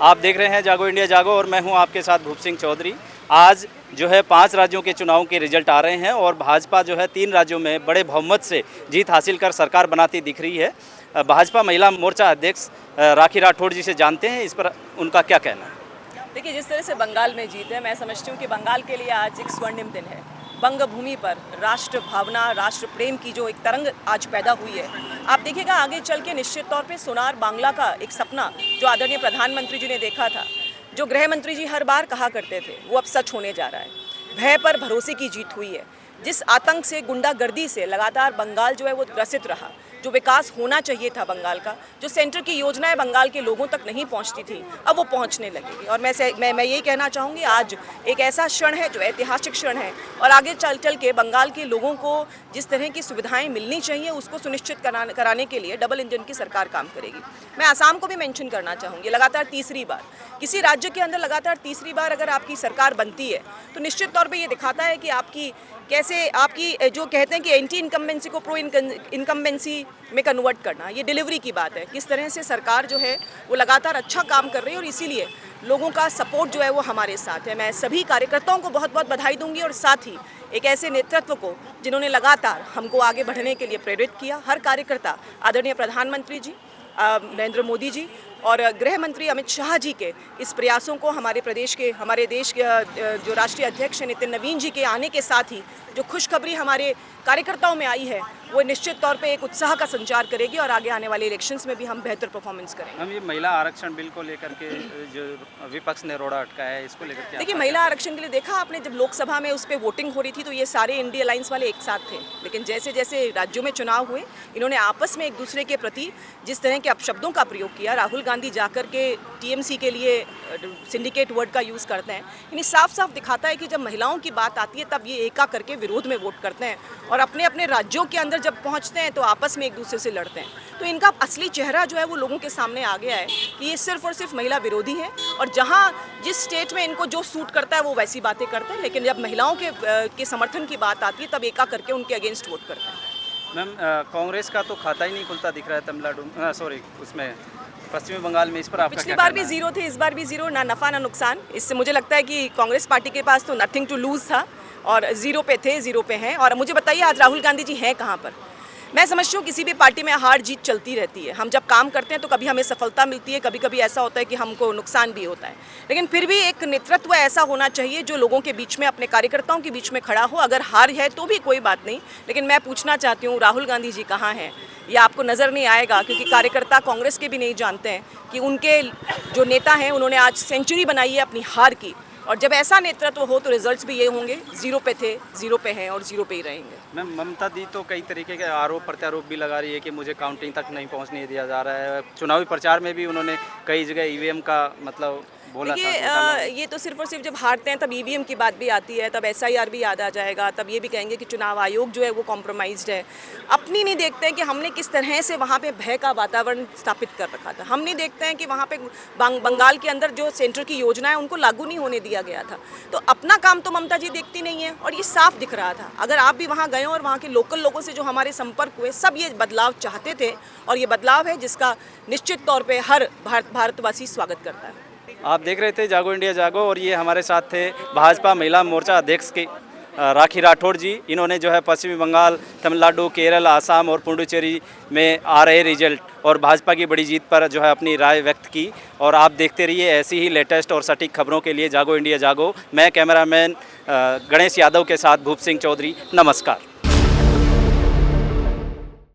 आप देख रहे हैं जागो इंडिया जागो और मैं हूं आपके साथ भूप सिंह चौधरी। आज जो है 5 राज्यों के चुनावों के रिजल्ट आ रहे हैं और भाजपा जो है 3 राज्यों में बड़े बहुमत से जीत हासिल कर सरकार बनाती दिख रही है। भाजपा महिला मोर्चा अध्यक्ष राखी राठौड़ जी से जानते हैं इस पर उनका क्या कहना है। देखिए, जिस तरह से बंगाल में जीत है, मैं समझती हूँ कि बंगाल के लिए आज एक स्वर्णिम दिन है। बंग भूमि पर राष्ट्र भावना, राष्ट्र प्रेम की जो एक तरंग आज पैदा हुई है, आप देखिएगा आगे चल के निश्चित तौर पे सोनार बांग्ला का एक सपना जो आदरणीय प्रधानमंत्री जी ने देखा था, जो गृह मंत्री जी हर बार कहा करते थे, वो अब सच होने जा रहा है। भय पर भरोसे की जीत हुई है। जिस आतंक से, गुंडागर्दी से लगातार बंगाल जो है वो ग्रसित रहा, जो विकास होना चाहिए था बंगाल का, जो सेंटर की योजनाएं बंगाल के लोगों तक नहीं पहुंचती थी, अब वो पहुंचने लगेगी। और मैं यही कहना चाहूँगी, आज एक ऐसा क्षण है जो ऐतिहासिक क्षण है और आगे चल के बंगाल के लोगों को जिस तरह की सुविधाएं मिलनी चाहिए उसको सुनिश्चित कराने के लिए डबल इंजन की सरकार काम करेगी। मैं आसाम को भी मेंशन करना चाहूँगी। लगातार तीसरी बार किसी राज्य के अंदर लगातार तीसरी बार अगर आपकी सरकार बनती है तो निश्चित तौर पर ये दिखाता है कि आपकी कैसे आपकी जो कहते हैं कि एंटी इनकम्बेंसी को प्रो इनकम्बेंसी में कन्वर्ट करना, ये डिलीवरी की बात है। किस तरह से सरकार जो है वो लगातार अच्छा काम कर रही है और इसीलिए लोगों का सपोर्ट जो है वो हमारे साथ है। मैं सभी कार्यकर्ताओं को बहुत बहुत बधाई दूंगी और साथ ही एक ऐसे नेतृत्व को जिन्होंने लगातार हमको आगे बढ़ने के लिए प्रेरित किया। हर कार्यकर्ता, आदरणीय प्रधानमंत्री जी नरेंद्र मोदी जी और गृह मंत्री अमित शाह जी के इस प्रयासों को, हमारे देश के जो राष्ट्रीय अध्यक्ष नितिन नवीन जी के आने के साथ ही जो खुशखबरी हमारे कार्यकर्ताओं में आई है वो निश्चित तौर पे एक उत्साह का संचार करेगी और आगे आने वाले इलेक्शंस में भी हम बेहतर परफॉर्मेंस करेंगे। हम ये महिला आरक्षण बिल को लेकर के जो विपक्ष ने रोड़ा अटकाया है, इसको लेकर क्या? देखिए, महिला आरक्षण के लिए देखा आपने, जब लोकसभा में उस पर वोटिंग हो रही थी तो ये सारे इंडिया अलायंस वाले एक साथ थे, लेकिन जैसे जैसे राज्यों में चुनाव हुए इन्होंने आपस में एक दूसरे के प्रति जिस तरह के अपशब्दों का प्रयोग किया, राहुल गांधी जाकर के टीएमसी के लिए सिंडिकेट वर्ड का यूज़ करते हैं, यानी साफ साफ दिखाता है कि जब महिलाओं की बात आती है तब ये एका करके विरोध में वोट करते हैं और अपने अपने राज्यों के अंदर जब पहुंचते हैं तो आपस में एक दूसरे से लड़ते हैं। तो इनका असली चेहरा जो है वो लोगों के सामने आ गया है कि ये सिर्फ और सिर्फ महिला विरोधी हैं और जहां जिस स्टेट में इनको जो सूट करता है वो वैसी बातें करते हैं, लेकिन जब महिलाओं के समर्थन की बात आती है तब एका करके उनके अगेंस्ट वोट करते हैं। मैम, कांग्रेस का तो खाता ही नहीं खुलता दिख रहा है तमिलनाडु, सॉरी उसमें पश्चिमी बंगाल में। इस पर आपका पिछली बार भी जीरो थे, इस बार भी जीरो, ना नफ़ा ना नुकसान। इससे मुझे लगता है कि कांग्रेस पार्टी के पास तो नथिंग टू लूज़ था और जीरो पे थे, जीरो पे हैं। और मुझे बताइए आज राहुल गांधी जी हैं कहाँ पर? मैं समझती हूँ किसी भी पार्टी में हार जीत चलती रहती है। हम जब काम करते हैं तो कभी हमें सफलता मिलती है, कभी कभी ऐसा होता है कि हमको नुकसान भी होता है, लेकिन फिर भी एक नेतृत्व ऐसा होना चाहिए जो लोगों के बीच में, अपने कार्यकर्ताओं के बीच में खड़ा हो। अगर हार है तो भी कोई बात नहीं, लेकिन मैं पूछना चाहती हूँ राहुल गांधी जी कहाँ हैं? ये आपको नज़र नहीं आएगा क्योंकि कार्यकर्ता कांग्रेस के भी नहीं जानते हैं कि उनके जो नेता हैं उन्होंने आज सेंचुरी बनाई है अपनी हार की। और जब ऐसा नेतृत्व हो तो रिजल्ट्स भी ये होंगे, जीरो पे थे, जीरो पे हैं और जीरो पे ही रहेंगे। मैम, ममता दी तो कई तरीके के आरोप प्रत्यारोप भी लगा रही है कि मुझे काउंटिंग तक नहीं पहुंचने दिया जा रहा है। चुनावी प्रचार में भी उन्होंने कई जगह ईवीएम का मतलब बोला था। ये तो सिर्फ और सिर्फ जब हारते हैं तब ईवीएम की बात भी आती है, तब एसआईआर भी याद आ जाएगा, तब ये भी कहेंगे कि चुनाव आयोग जो है वो कॉम्प्रोमाइज्ड है। अपनी नहीं देखते हैं कि हमने किस तरह से वहाँ पे भय का वातावरण स्थापित कर रखा था। हम नहीं देखते हैं कि वहाँ पे बंगाल के अंदर जो सेंटर की योजना है उनको लागू नहीं होने दिया गया था। तो अपना काम तो ममता जी देखती नहीं है और ये साफ दिख रहा था। अगर आप भी वहाँ गए और वहाँ के लोकल लोगों से जो हमारे संपर्क हुए, सब ये बदलाव चाहते थे और ये बदलाव है जिसका निश्चित तौर पर हर भारतवासी स्वागत करता है। आप देख रहे थे जागो इंडिया जागो और ये हमारे साथ थे भाजपा महिला मोर्चा अध्यक्ष के राखी राठौड़ जी। इन्होंने जो है पश्चिमी बंगाल, तमिलनाडु, केरल, आसाम और पुडुचेरी में आ रहे रिजल्ट और भाजपा की बड़ी जीत पर जो है अपनी राय व्यक्त की। और आप देखते रहिए ऐसी ही लेटेस्ट और सटीक खबरों के लिए जागो इंडिया जागो। मैं कैमरामैन गणेश यादव के साथ भूप सिंह चौधरी, नमस्कार।